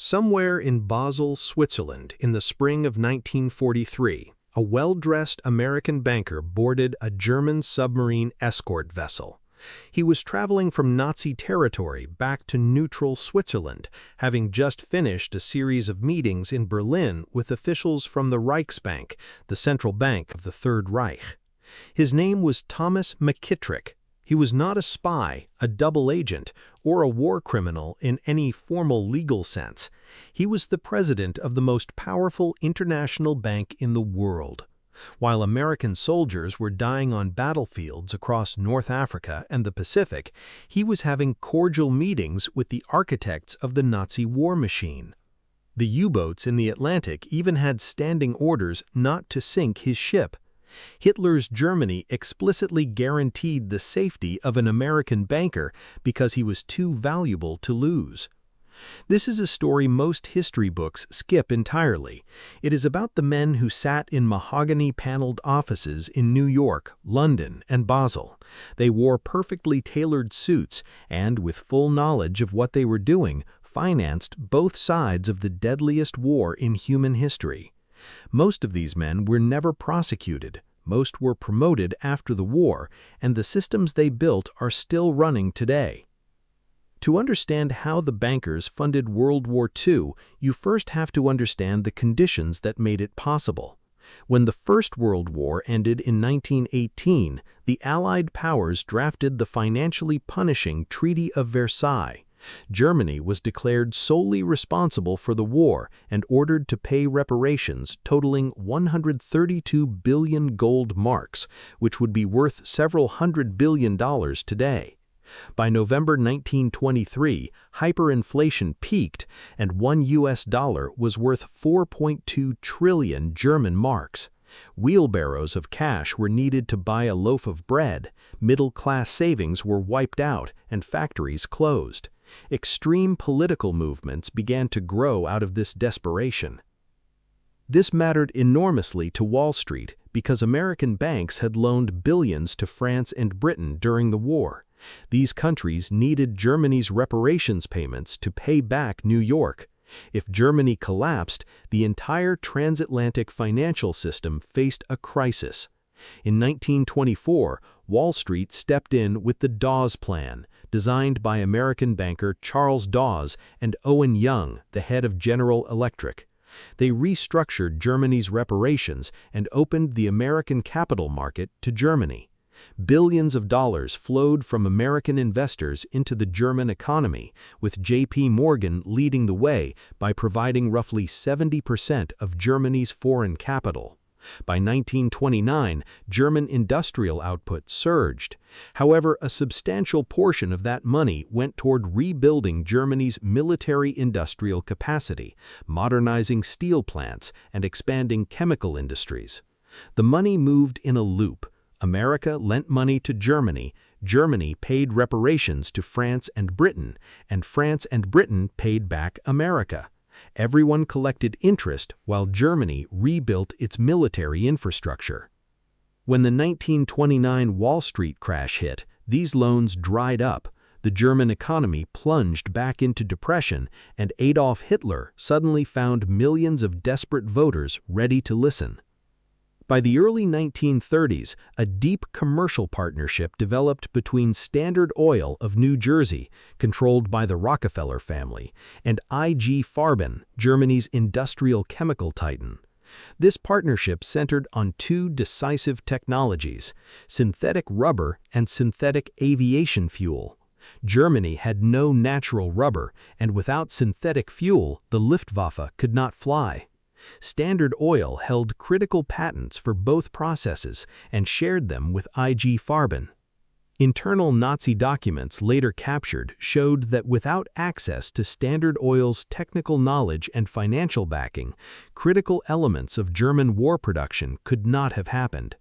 Somewhere in Basel, Switzerland, in the spring of 1943, a well-dressed American banker boarded a German submarine escort vessel. He was traveling from Nazi territory back to neutral Switzerland, having just finished a series of meetings in Berlin with officials from the Reichsbank, the central bank of the Third Reich. His name was Thomas McKittrick. He was not a spy, a double agent, or a war criminal in any formal legal sense. He was the president of the most powerful international bank in the world. While American soldiers were dying on battlefields across North Africa and the Pacific, he was having cordial meetings with the architects of the Nazi war machine. The U-boats in the Atlantic even had standing orders not to sink his ship. Hitler's Germany explicitly guaranteed the safety of an American banker because he was too valuable to lose. This is a story most history books skip entirely. It is about the men who sat in mahogany-paneled offices in New York, London, and Basel. They wore perfectly tailored suits and, with full knowledge of what they were doing, financed both sides of the deadliest war in human history. Most of these men were never prosecuted. Most were promoted after the war, and the systems they built are still running today. To understand how the bankers funded World War II, you first have to understand the conditions that made it possible. When the First World War ended in 1918, the Allied powers drafted the financially punishing Treaty of Versailles. Germany was declared solely responsible for the war and ordered to pay reparations totaling 132 billion gold marks, which would be worth several $100 billion today. By November 1923, hyperinflation peaked, and $1 was worth 4.2 trillion German marks. Wheelbarrows of cash were needed to buy a loaf of bread, middle-class savings were wiped out, and factories closed. Extreme political movements began to grow out of this desperation. This mattered enormously to Wall Street because American banks had loaned billions to France and Britain during the war. These countries needed Germany's reparations payments to pay back New York. If Germany collapsed, the entire transatlantic financial system faced a crisis. In 1924, Wall Street stepped in with the Dawes Plan, designed by American banker Charles Dawes and Owen Young, the head of General Electric. They restructured Germany's reparations and opened the American capital market to Germany. Billions of dollars flowed from American investors into the German economy, with J.P. Morgan leading the way by providing roughly 70% of Germany's foreign capital. By 1929, German industrial output surged. However, a substantial portion of that money went toward rebuilding Germany's military-industrial capacity, modernizing steel plants, and expanding chemical industries. The money moved in a loop. America lent money to Germany, Germany paid reparations to France and Britain, and France and Britain paid back America. Everyone collected interest while Germany rebuilt its military infrastructure. When the 1929 Wall Street crash hit, these loans dried up, the German economy plunged back into depression, and Adolf Hitler suddenly found millions of desperate voters ready to listen. By the early 1930s, a deep commercial partnership developed between Standard Oil of New Jersey, controlled by the Rockefeller family, and IG Farben, Germany's industrial chemical titan. This partnership centered on two decisive technologies: synthetic rubber and synthetic aviation fuel. Germany had no natural rubber, and without synthetic fuel, the Luftwaffe could not fly. Standard Oil held critical patents for both processes and shared them with IG Farben. Internal Nazi documents later captured showed that without access to Standard Oil's technical knowledge and financial backing, critical elements of German war production could not have happened.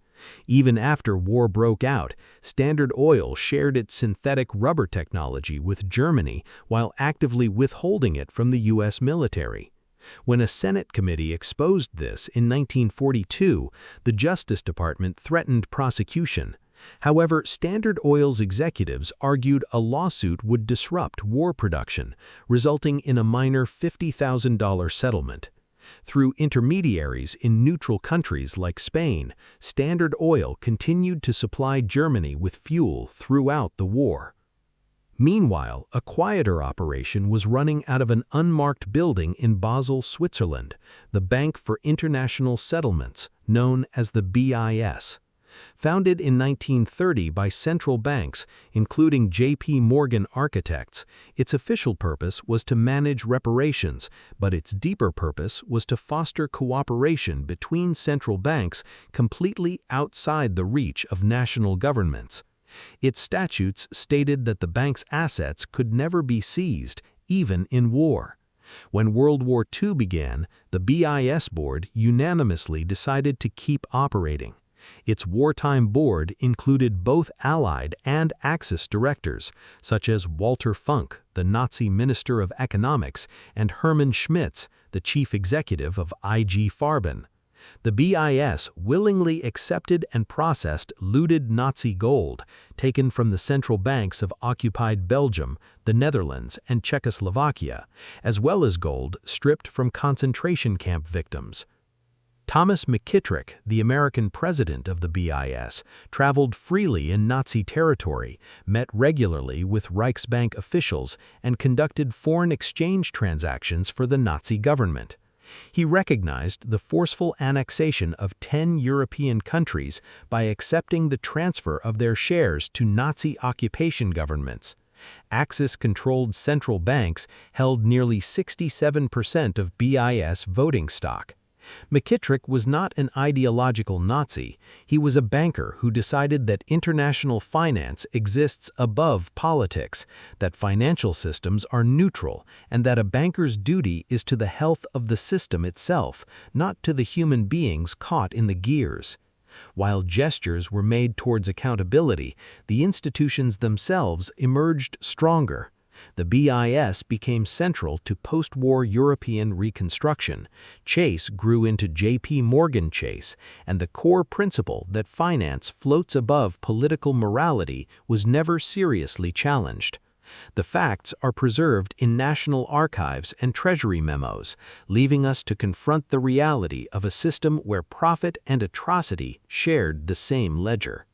Even after war broke out, Standard Oil shared its synthetic rubber technology with Germany while actively withholding it from the U.S. military. When a Senate committee exposed this in 1942, the Justice Department threatened prosecution. However, Standard Oil's executives argued a lawsuit would disrupt war production, resulting in a minor $50,000 settlement. Through intermediaries in neutral countries like Spain, Standard Oil continued to supply Germany with fuel throughout the war. Meanwhile, a quieter operation was running out of an unmarked building in Basel, Switzerland, the Bank for International Settlements, known as the BIS. Founded in 1930 by central banks, including J.P. Morgan architects, its official purpose was to manage reparations, but its deeper purpose was to foster cooperation between central banks completely outside the reach of national governments. Its statutes stated that the bank's assets could never be seized, even in war. When World War II began, the BIS board unanimously decided to keep operating. Its wartime board included both Allied and Axis directors, such as Walter Funk, the Nazi Minister of Economics, and Hermann Schmitz, the chief executive of IG Farben. The BIS willingly accepted and processed looted Nazi gold, taken from the central banks of occupied Belgium, the Netherlands, and Czechoslovakia, as well as gold stripped from concentration camp victims. Thomas McKittrick, the American president of the BIS, traveled freely in Nazi territory, met regularly with Reichsbank officials, and conducted foreign exchange transactions for the Nazi government. He recognized the forceful annexation of 10 European countries by accepting the transfer of their shares to Nazi occupation governments. Axis-controlled central banks held nearly 67% of BIS voting stock. McKittrick was not an ideological Nazi. He was a banker who decided that international finance exists above politics, that financial systems are neutral, and that a banker's duty is to the health of the system itself, not to the human beings caught in the gears. While gestures were made towards accountability, the institutions themselves emerged stronger. The BIS became central to post-war European reconstruction. Chase grew into J.P. Morgan Chase, and the core principle that finance floats above political morality was never seriously challenged. The facts are preserved in national archives and treasury memos, leaving us to confront the reality of a system where profit and atrocity shared the same ledger.